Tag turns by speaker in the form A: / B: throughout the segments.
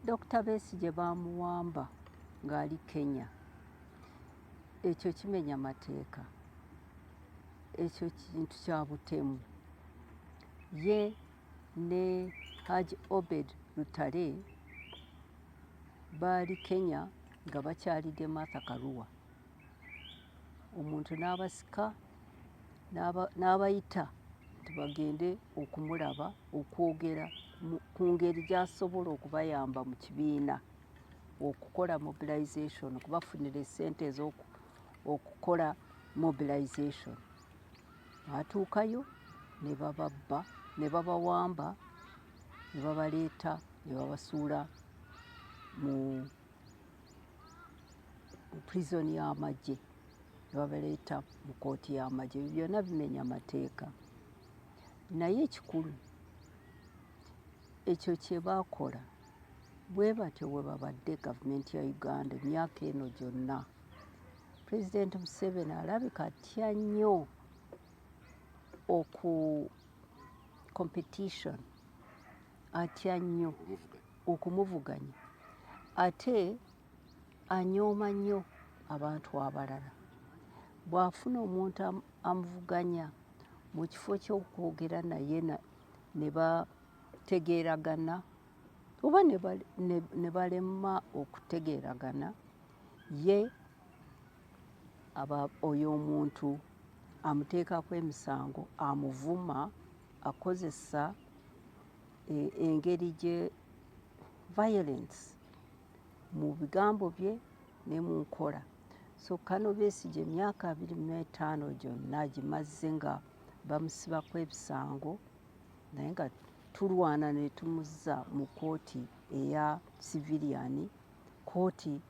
A: Dr. Besigye bamuwamba ng'ali Kenya, ekyo kimenya mateeka, ekyo kintu kya butemu. Ye ne Haji Obed Lutale baali Kenya nga bakyalidde Martha Karua. Omuntu n'abasika n'abayita nti bagende okumulaba, okwogera ku ngeri gy'asobola okubayamba mu kibiina okukola mobilization, okubafunira essente ez'okukola mobilization. Baatuukayo ne bababba, ne babawamba, ne babaleeta, ne babasuula mu prison y'amagye, ne babaleeta mu kooti y'amagye. Ebyo byonna bimenya amateeka. Naye ekikulu, ekyo kye baakola bwe batyo bwe babadde gavumenti ya Uganda emyaka eno gyonna. Pulezidenti Museveni alabika atya nnyo competition, atya nnyo okumuvuganya, ate anyooma nnyo abantu abalala. Bw'afuna omuntu amuvuganya mu kifo ky'okwogera naye ne bategeeragana oba ne balemwa okutegeeragana, ye oyo omuntu amuteekako emisango, amuvuma, akozesa engeri gye violence mu bigambo bye ne mu nkola. So Kano Besigye emyaka 25 gyonna gimazze nga bamusibako ebisango, naye nga tulwana ne tumuzza mu kooti eya civilian, kooti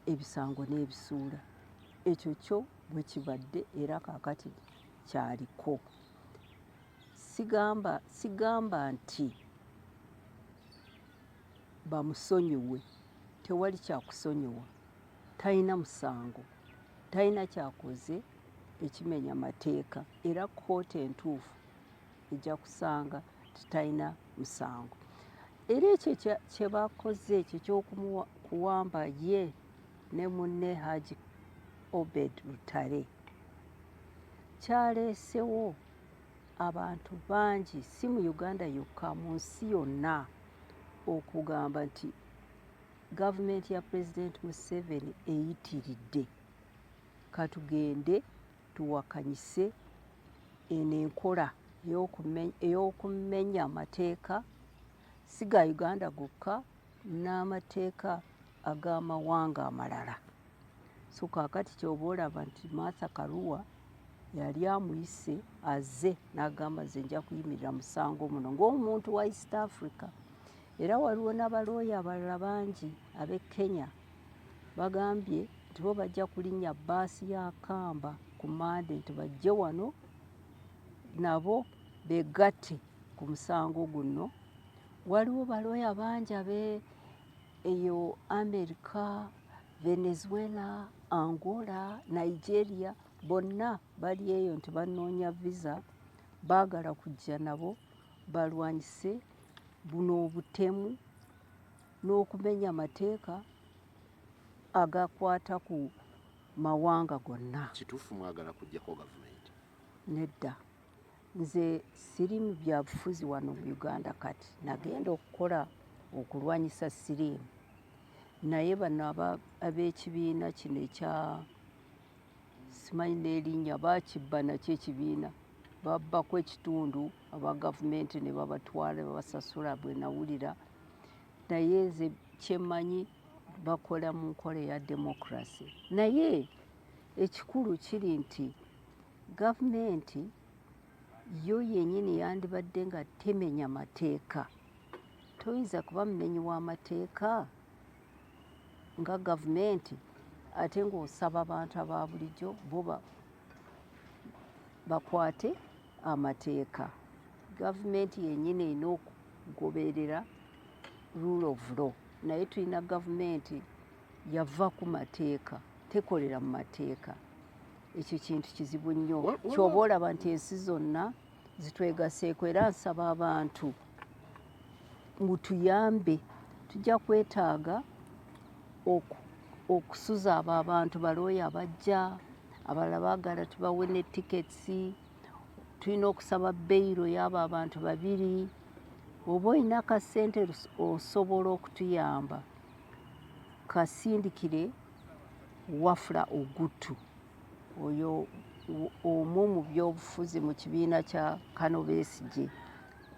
A: ebisango n'ebisuula. Ekyo kyo bwe kibadde era kaakati kyaliko. Sigamba nti bamusonyiwe, tewali kyakusonyiwa. Talina musango, talina kyakoze ekimenya mateeka, era kkooti entuufu ejja kusanga titalina musango. Era ekyo kye bakoze ekyo ky'okumuwamba ye ne munne Haji Obed Lutale kyaleesewo abantu bangi, si mu Uganda yokka, mu nsi yonna, okugamba nti gavumenti ya Pulezidenti Museveni eyitiridde. Katugende tuwakanyise eno enkola ey'okumenya amateeka, si ga Uganda gokka, n'amateeka ag'amawanga amalala. So kaakati ky'oba olaba nti Martha Karua yali amuyise azze n'agamba nze nja kuyimirira musango muno ng'omuntu wa East Africa. Era waliwo n'abalooya abalala bangi ab'e Kenya bagambye nti bo bajja kulinnya bbaasi ya Kamba ku Mande nti bajje wano nabo beegatte ku musango guno. Waliwo balooya bangi eyo America, Venezuela, Angola, Nigeria, bonna bali eyo nti banoonya visa, baagala kujja nabo balwanyise buno obutemu n'okumenya amateeka agakwata ku mawanga gonna.
B: Kituufu mwagala kujjako gavumenti?
A: Nedda. Nze siri mu byabufuzi wano mu Uganda kati, nagenda okukola okulwanyisa siriimu. Naye bano ab'ekibiina kino ekya simanyi n'erinnya, baakibba nakyo ekibiina, babbako ekitundu aba gavumenti ne babatwala babasasula bwe nawulira. Naye nze kyemmanyi bakola mu nkola eya democracy. Naye ekikulu kiri nti gavumenti yo yennyini yandibadde nga temenya mateeka. Toyinza kuba mumenyi w'amateeka nga gavumenti ate ng'osaba abantu aba bulijjo bo bakwate amateeka. Gavumenti yennyini erina okugoberera rule of law. Naye tulina gavumenti yava ku mateeka, tekolera mu mateeka. Ekyo kintu kizibu nnyo. Ky'oba olaba nti ensi zonna zitwegaseeko, era nsaba abantu mutuyambe tujja kwetaaga okusuza abo abantu balooya abajja, abalala baagala tubawe ne tiketsi, tulina okusaba beyiro y'abo abantu babiri. Oba olina akasente osobola okutuyamba, kasindikire Wafula Ogutu, oyo omu mu byobufuzi mu kibiina kya Kano Besigye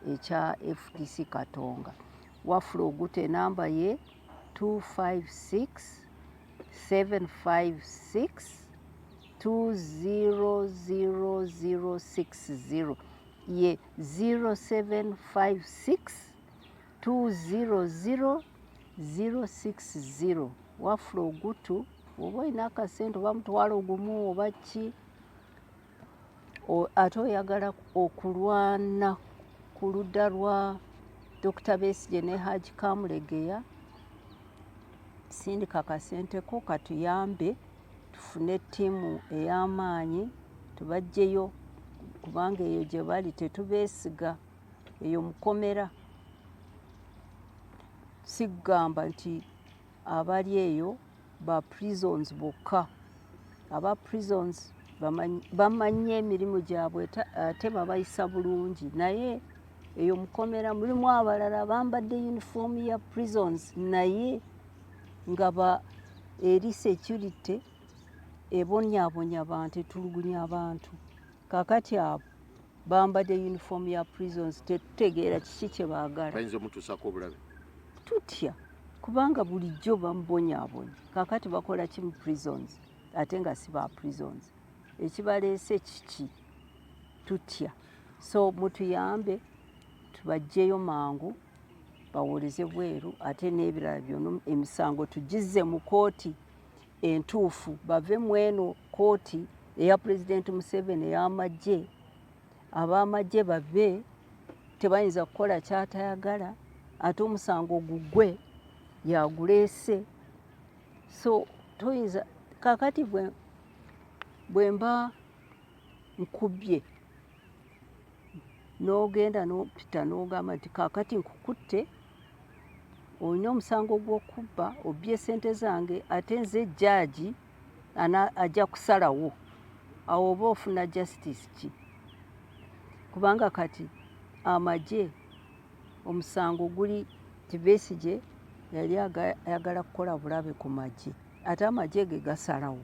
A: ekya FDC Katonga. Wafula Ogutu enamba ye 256 756 20060 ye 0756 200 Wafula Ogutu oba olina akasente oba mutwalo gumu oba ki, ate oyagala okulwana ku ludda lwa Dr. Besigye ne Haji Kamulegeya, sindika akasente ko katuyambe tufune ttiimu ey'amaanyi tubaggyeyo, kubanga eyo gye bali tetubeesiga, eyo mukomera. Si kugamba nti abali eyo ba prisons bokka. Aba prisons bamanyi emirimu gyabwe ate babayisa bulungi, naye eyo mukomera mulimu abalala bambadde yunifoomu ya prisons naye nga eri security ebonyaabonya abantu, etulugunya abantu. Kaakati abo bambadde yunifoomu ya prisons, tetutegeera kiki kye baagala.
B: Bayinza omutuusaako obulabe?
A: Tutya, kubanga bulijjo bamubonyaabonya. Kaakati bakola ki mu prisons ate nga si ba prisons? Ekibaleese kiki? Tutya. So mutuyambe tubaggyeyo mangu bawoleze bweru, ate n'ebirala byonna emisango tugizze mu kooti entuufu, bave mu eno kooti eya Pulezidenti Museveni ey'amagye. Ab'amagye bave, tebayinza kukola ky'atayagala, ate omusango gugwe yaguleese. So toyinza kaakati bwe mba nkubye n'ogenda n'opita n'ogamba nti kaakati nkukutte, olina omusango gw'okubba, obbye sente zange, ate nze jjaaji ajja kusalawo, awo oba ofuna justice ki? Kubanga kati amagye omusango guli ti Besigye yali ayagala kukola bulabe ku magye, ate amagye ge gasalawo.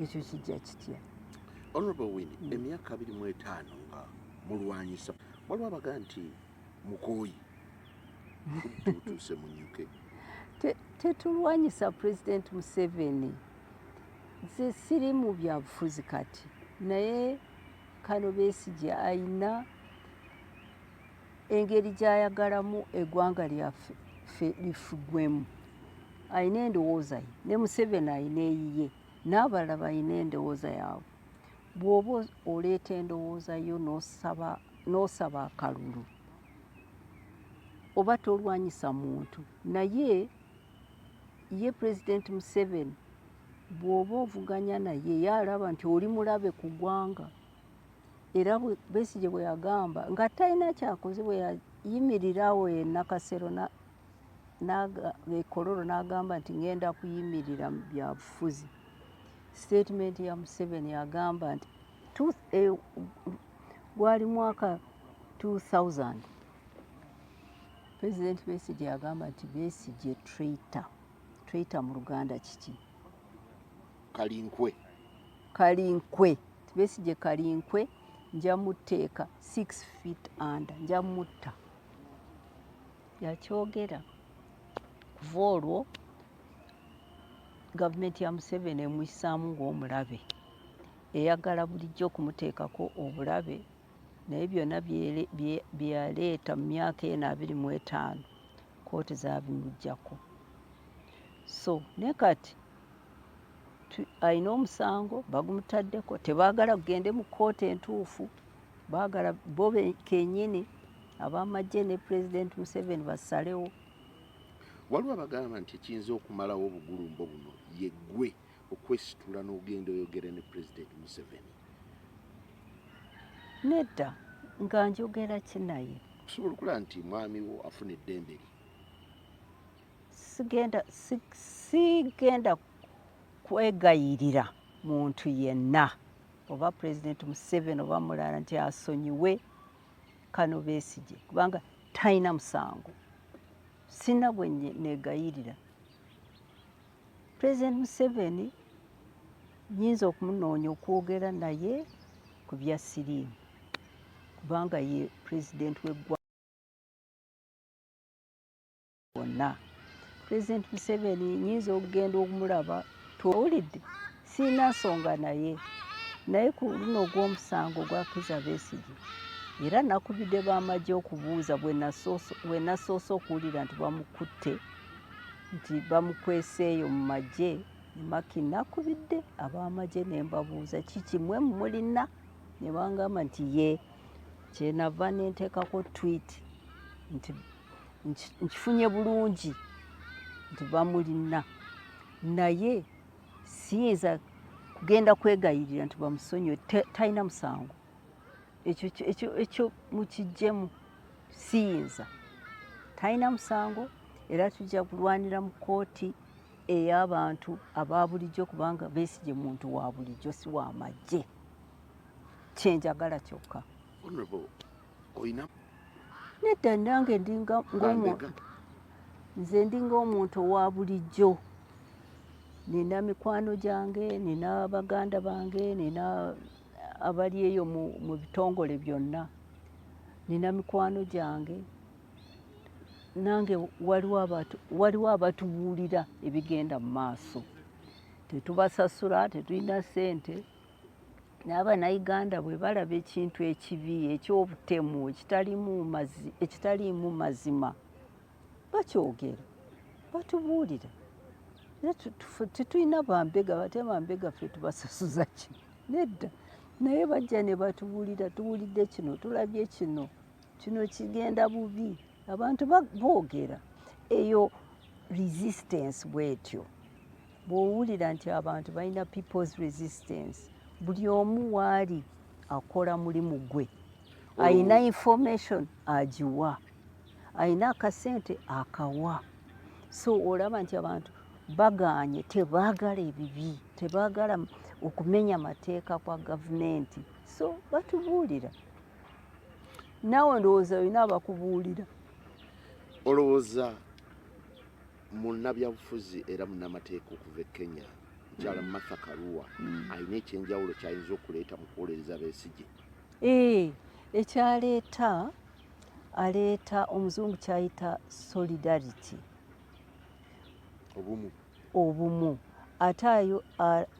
A: Ekyo kijja kitya?
B: Honorable Winnie, emyaka 25 nga mulwanyisa, waliwo abagaa nti mukooyi tutuuse munyuke.
A: Tetulwanyisa Pulezidenti Museveni. Nze siri mu byabufuzi kati, naye Kano Besigye ayina engeri gy'ayagalamu eggwanga lyaffe lifugwemu. Ayina endowooza ye, ne Museveni ayina eyiye, n'abalala bayina endowooza yaabwe. Bw'oba oleeta endowooza yo n'osaba akalulu, oba tolwanyisa muntu, naye ye Pulezidenti Museveni bw'oba ovuganya naye yalaba nti oli mulabe ku ggwanga. Era Besigye bwe yagamba nga talina kyakoze, bwe yayimirirawo e Nakasero Kololo n'agamba nti ngenda kuyimirira mu byabufuzi, statement ya Museveni yagamba nti gwali mwaka 2000 Pulezidenti Besigye yagamba nti Besigye traitor mu Luganda kiki? Kalinkwe. Besigye kalinkwe, nja mutteeka 6 feet under, nja mutta. Yakyogera. Kuva olwo gavumenti ya Museveni emuyisaamu ng'omulabe, eyagala bulijjo okumuteekako obulabe, naye byonna bye yaleeta mu myaka eno 25 kooti zaabimuggyako. So ne kati alina omusango bagumutaddeko, tebaagala kugende mu kkooti entuufu, baagala bo kennyini ab'amagye ne Pulezidenti Museveni basalewo.
B: Waliwo abagamba nti ekiyinza okumalawo obugulumbo buno ye ggwe okwesitula n'ogenda oyogere ne Pulezidenti Museveni.
A: Nedda, nga njogera ki naye?
B: Osobola okulaba nti mwami wo afuna eddembe lye.
A: sigenda kwegayirira muntu yenna oba Pulezidenti Museveni oba mulala nti asonyiwe Kano Besigye kubanga talina musango. Sina bwe negayirira. Pulezidenti Museveni nyinza okumunoonya okwogera naye ku bya siriimu kubanga ye pulezidenti w'eggwanga wonna. Pulezidenti Museveni nyinza okugenda okumulaba tuwulidde sirina nsonga naye ku luno ogw'omusango gwa Kizza Besigye era nakubidde b'amagye okubuuza bwe nasoose okuwulira nti bamukutte nti bamukweseeyo mu magye Maki nakubidde ab'amagye ne mbabuuza kiki mmwe mulina ne bangamba nti ye kyenava ne nteekako tweet nti nkifunye bulungi nti bamulina naye siyinza kugenda kwegayirira nti bamusonyiwe talina musango. Ekyo mukiggyemu siyinza. Talina musango era tujja kulwanira mu kkooti ey'abantu aba bulijjo kubanga Besigye muntu wa bulijjo si wa magye. Kyenjagala kyokka.
B: Honorable, oyina
A: nedda nange nze ndi ng'omuntu owa bulijjo. Nina mikwano gyange, nina baganda bange, nina abali eyo mu bitongole byonna. Nina mikwano gyange. Nange waliwo abatubuulira ebigenda mu maaso. Tetubasasula, tetulina ssente. N'Abannayuganda bwe balaba ekintu ekibi eky'obutemu ekitaliimu mazima bakyogera, batubuulira. Tetulina bambega bate bambega ffe tubasasuza ki? Nedda. Naye bajja ne batubuulira tuwulidde kino tulabye kino kigenda bubi. Abantu boogera. Eyo resistance bw'etyo. Bw'owulira nti abantu balina people's resistance, buli omu waali akola mulimu gwe. Ayina information agiwa. Ayina akasente akawa. So olaba nti abantu bagaanye tebaagala ebibi, tebaagala okumenya mateeka kwa gavumenti. So batubuulira. Naawe ndowooza olina abakubuulira.
B: olowooza munnabyabufuzi era munnamateeka okuva e Kenya mukyala Martha Karua alina ekyenjawulo ky'ayinza okuleeta mu kuwolereza Besigye?
A: Aleeta omuzungu kyayita solidarity, obumu. Ate ayo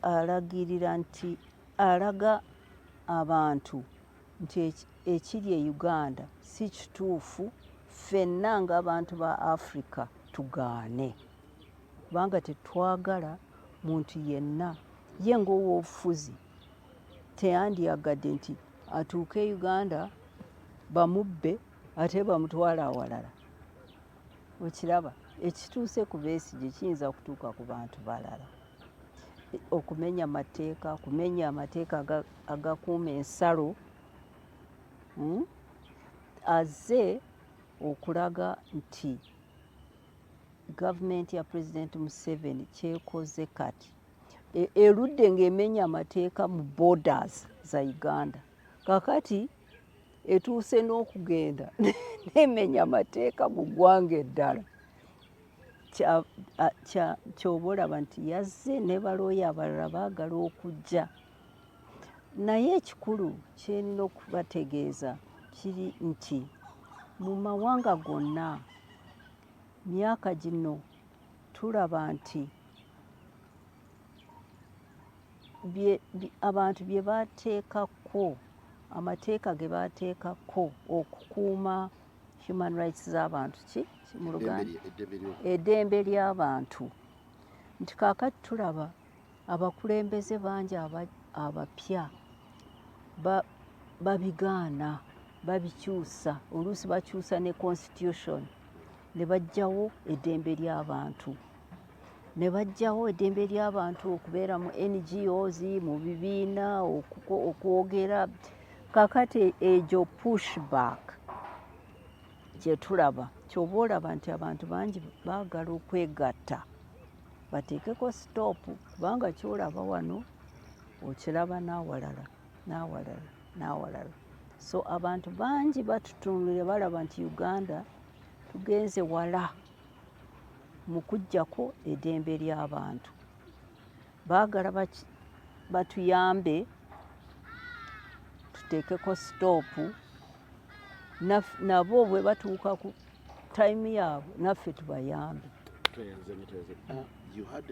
A: alagirira nti alaga abantu nti ekiri e Uganda si kituufu, ffenna ng'abantu ba Africa tugaane kubanga tetwagala muntu yenna ye ng'ow'obufuzi teyandiyagadde nti atuuke e Uganda bamubbe ate bamutwala awalala. Okiraba ekituuse ku Besigye kiyinza kutuuka ku bantu balala. Okumenya amateeka agakuuma ensalo azze okulaga nti gavumenti ya Pulezidenti Museveni kyekoze kati erudde ng'emenya amateeka mu borders za Uganda, kakati etuuse n'okugenda n'emenya amateeka mu ggwanga eddala. Ky'oba olaba nti yazze ne balooya abalala baagala okujja. Naye ekikulu kyenina okubategeeza kiri nti mu mawanga gonna myaka gino tulaba nti abantu bye baateekako, amateeka ge baateekako okukuuma human rights z'abantu mu Luganda, eddembe ly'abantu, nti kaakati tulaba abakulembeze bangi abapya babigaana, babikyusa. Oluusi bakyusa ne constitution ne baggyawo eddembe ly'abantu, ne baggyawo eddembe ly'abantu okubeera mu NGOs, mu bibiina, okwogera. Kaakati egyo pushback gye tulaba ky'oba olaba nti abantu bangi baagala okwegatta bateekeko sitoopu, kubanga kyolaba wano okiraba n'awalala n'awalala n'awalala. So abantu bangi batutunuulira balaba nti Uganda tugenze wala mu kuggyako eddembe ly'abantu. Baagala batuyambe tuteekeko sitoopu, nabo bwe batuuka ku tayimu yaabwe naffe tubayambe.
B: You had